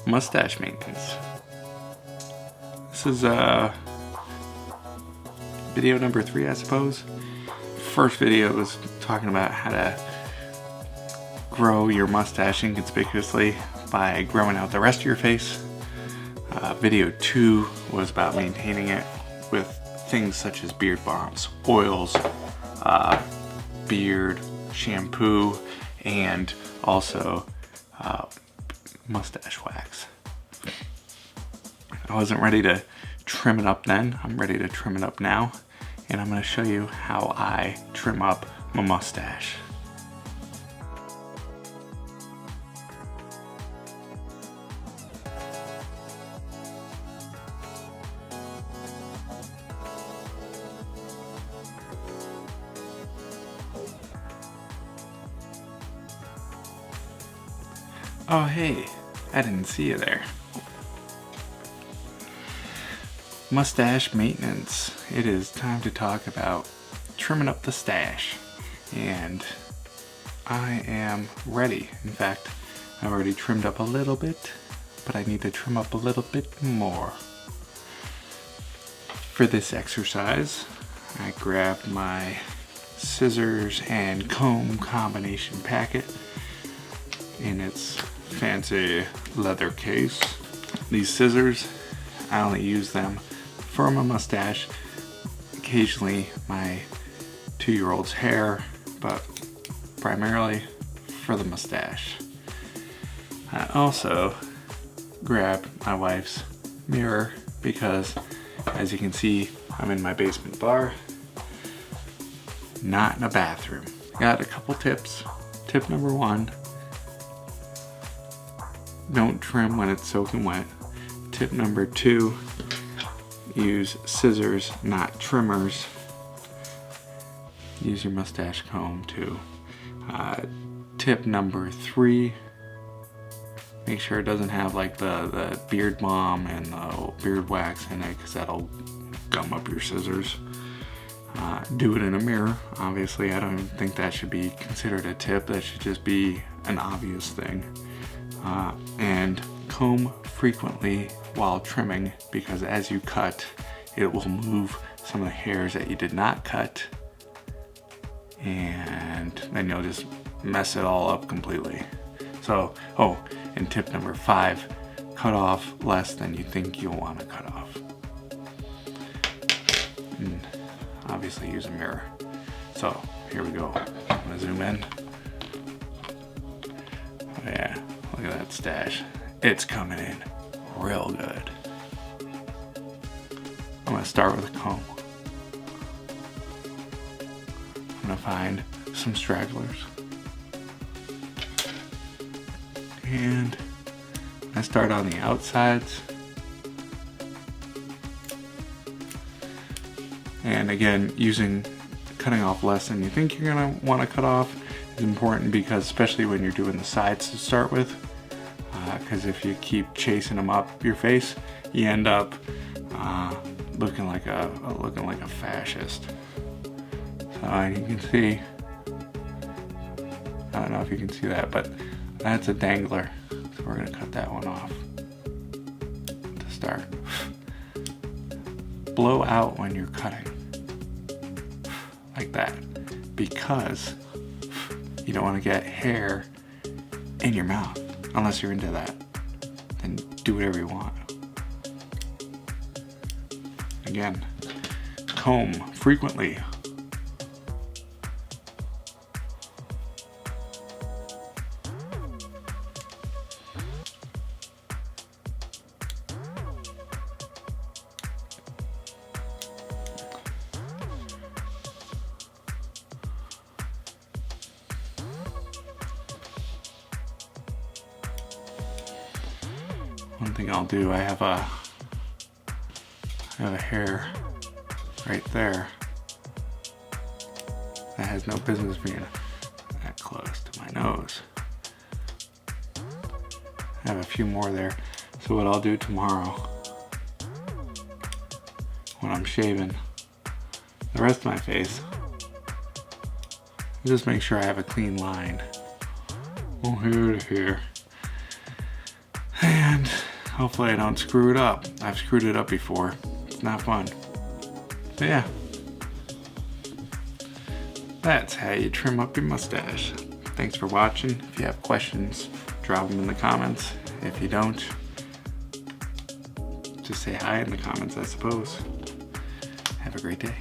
mustache maintenance. This is video number 3, I suppose. First video was talking about how to grow your mustache inconspicuously by growing out the rest of your face. Video 2 was about maintaining it with things such as beard balms, oils, beard shampoo, and also mustache wax. I wasn't ready to trim it up then. I'm ready to trim it up now, and I'm going to show you how I trim up my mustache. Oh hey, I didn't see you there. Mustache maintenance. It is time to talk about trimming up the stache. And I am ready. In fact, I've already trimmed up a little bit, but I need to trim up a little bit more. For this exercise, I grabbed my scissors and comb combination packet in its fancy leather case. These scissors, I only use them for my mustache, occasionally my 2-year-old's hair, but primarily for the mustache. I also grabbed my wife's mirror because, as you can see, I'm in my basement bar, not in a bathroom. Got a couple tips. Tip number 1, don't trim when it's soaking wet. Tip number 2, use scissors, not trimmers. Use your mustache comb too. Tip number 3, make sure it doesn't have like the beard balm and the beard wax in it, because that'll gum up your scissors. Do it in a mirror. Obviously, I don't think that should be considered a tip. That should just be an obvious thing. And comb frequently while trimming, because as you cut, it will move some of the hairs that you did not cut, and then you'll just mess it all up completely. So, and tip number 5, cut off less than you think you'll want to cut off. And obviously use a mirror. So, here we go. I'm gonna zoom in. Oh yeah, look at that stache. It's coming in real good. I'm gonna start with a comb. I'm gonna find some stragglers. And I start on the outsides. And again, cutting off less than you think you're gonna wanna cut off is important, because especially when you're doing the sides to start with, because if you keep chasing them up your face, you end up looking like a fascist. So you can see, I don't know if you can see that, but that's a dangler. So we're gonna cut that one off to start. Blow out when you're cutting, like that, because you don't want to get hair in your mouth. Unless you're into that, then do whatever you want. Again, comb frequently. One thing I'll do, I have a hair right there that has no business being that close to my nose. I have a few more there. So what I'll do tomorrow, when I'm shaving the rest of my face, just make sure I have a clean line from here to here. And Hopefully I don't screw it up. I've screwed it up before. It's not fun. But yeah. That's how you trim up your mustache. Thanks for watching. If you have questions, drop them in the comments. If you don't, just say hi in the comments, I suppose. Have a great day.